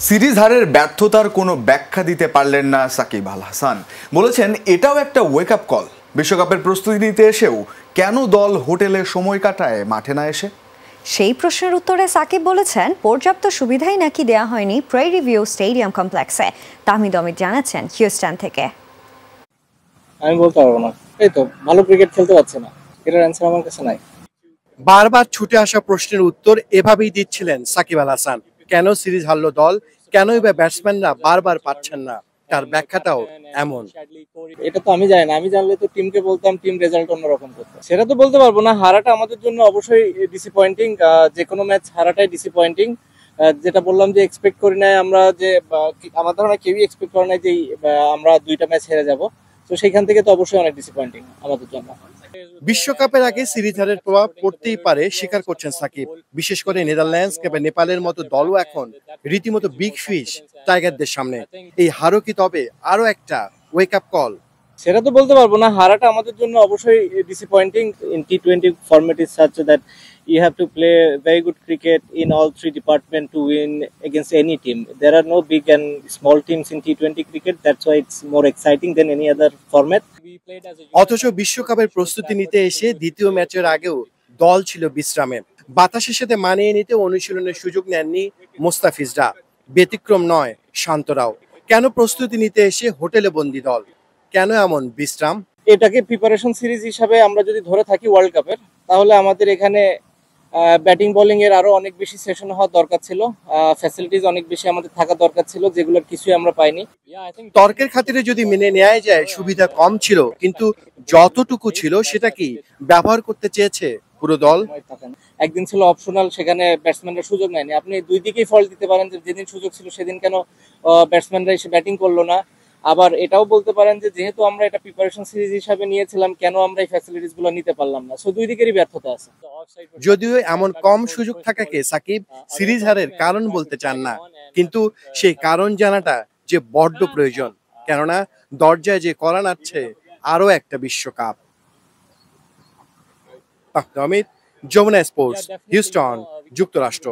Series হারের ব্যর্থতার কোনো ব্যাখ্যা দিতে পারলেন না সাকিব আল হাসান। বলেছেন এটাও একটা ওয়েক আপ কল। বিশ্বকাপের প্রস্তুতি নিতে এসেও কেন দল হোটেলে সময় কাটায় মাঠে না এসে? সেই প্রশ্নের উত্তরে সাকিব বলেছেন পর্যাপ্ত সুবিধাই নাকি দেওয়া হয়নি প্রেয়ারি ভিউ স্টেডিয়াম কমপ্লেক্সে। তাহমিদ অমিত জানাচ্ছেন হিউস্টন থেকে। আমি বলতে পারবো না, এই তো ভালো ক্রিকেট খেলতে পারছে না, এটার অ্যান্সার আমার কাছে নাই। বারবার ছুটে আসা প্রশ্নের উত্তর এভাবেই দিচ্ছিলেন সাকিব আল হাসান। কেন সিরিজ হারলো দল, কেনই বা ব্যাটসম্যানরা বারবার পাচ্ছেন না, তার ব্যাখ্যাটাও এমন। এটা তো আমি জানি না, আমি জানলে তো টিমকে বলতাম টিম রেজাল্ট অন্যরকম করতে। সেটা তো বলতে পারবো না। হারাটা আমাদের জন্য অবশ্যই ডিসঅ্যাপয়েন্টিং, যে কোনো ম্যাচ হারাটাই ডিসঅ্যাপয়েন্টিং। যেটা বললাম যে এক্সপেক্ট করি নাই আমরা, যে আমার ধারণা কেউই এক্সপেক্ট করে নাই যে আমরা দুইটা ম্যাচ হেরে যাব। তো সেইখান থেকে তো অবশ্যই অনেক ডিসঅ্যাপয়েন্টিং আমাদের জন্য। বিশ্বকাপের আগে সিরিজ হারের প্রভাব পড়তেই পারে স্বীকার করছেন সাকিব। বিশেষ করে নেদারল্যান্ডস কিংবা নেপালের মতো দলও এখন রীতিমতো বিগ ফিশ টাইগারদের সামনে। এই হারও কি তবে আরো একটা ওয়েক আপ কল? সেটা তো বলতে পারবো না। হারাটা আমাদের জন্য অবশ্যই disappointing. In T20 format is such that you have to play very good cricket in all three departments to win against any team. There are no big and small teams in T20 cricket. That's why it's more exciting than any other format. অথচ বিশ্বকাপের প্রস্তুতি নিতে এসে দ্বিতীয় ম্যাচের আগেও দল ছিল বিশ্রামে। বাতাসের সাথে মানিয়ে নিতে অনুশীলনের সুযোগ নেননি মোস্তাফিজরা। ব্যতিক্রম নয় শান্তরাও। কেন প্রস্তুতি নিতে এসে হোটেলে বন্দি দল? কেন এমন বিশ্রাম? এটাকে প্রিপারেশন সিরিজ হিসাবে আমরা যদি ধরে থাকি ওয়ার্ল্ড কাপের, তাহলে আমাদের এখানে ব্যাটিং বোলিং এর আরো অনেক বেশি সেশন হওয়া দরকার ছিল, ফ্যাসিলিটিস অনেক বেশি আমাদের থাকা দরকার ছিল, যেগুলোর কিছুই আমরা পাইনি। তর্কের খাতিরে যদি মেনে নেওয়া যায় সুবিধা কম ছিল, কিন্তু যতটুকু ছিল সেটা কি ব্যবহার করতে চেয়েছে পুরো দল? একদিন ছিল অপশনাল, সেখানে ব্যাটসম্যানরা সুযোগ নেয়নি। আপনি দুই দিকেই ফল্ট দিতে পারেন, যে যেদিন সুযোগ ছিল সেদিন কেন ব্যাটসম্যানরা এসে ব্যাটিং করলো না। আবার এটাও বলতে পারেন যে যেহেতু আমরা এটা প্রিপারেশন সিরিজ হিসাবে নিয়েছিলাম, কেন আমরা এই ফ্যাসিলিটিস গুলো নিতে পারলাম না। সো দুই দিকেরই ব্যর্থতা আছে। যদিও এমন কম সুযোগ থাকাকে সাকিব সিরিজ হারের কারণ বলতে চান না, কিন্তু সেই কারণ জানাটা যে বড্ড প্রয়োজন। কেননা দরজায় যে কড়া নাড়ছে আরো একটা বিশ্বকাপ। তাহমিদ, যমুনা স্পোর্টস, হিউস্টন, যুক্তরাষ্ট্র।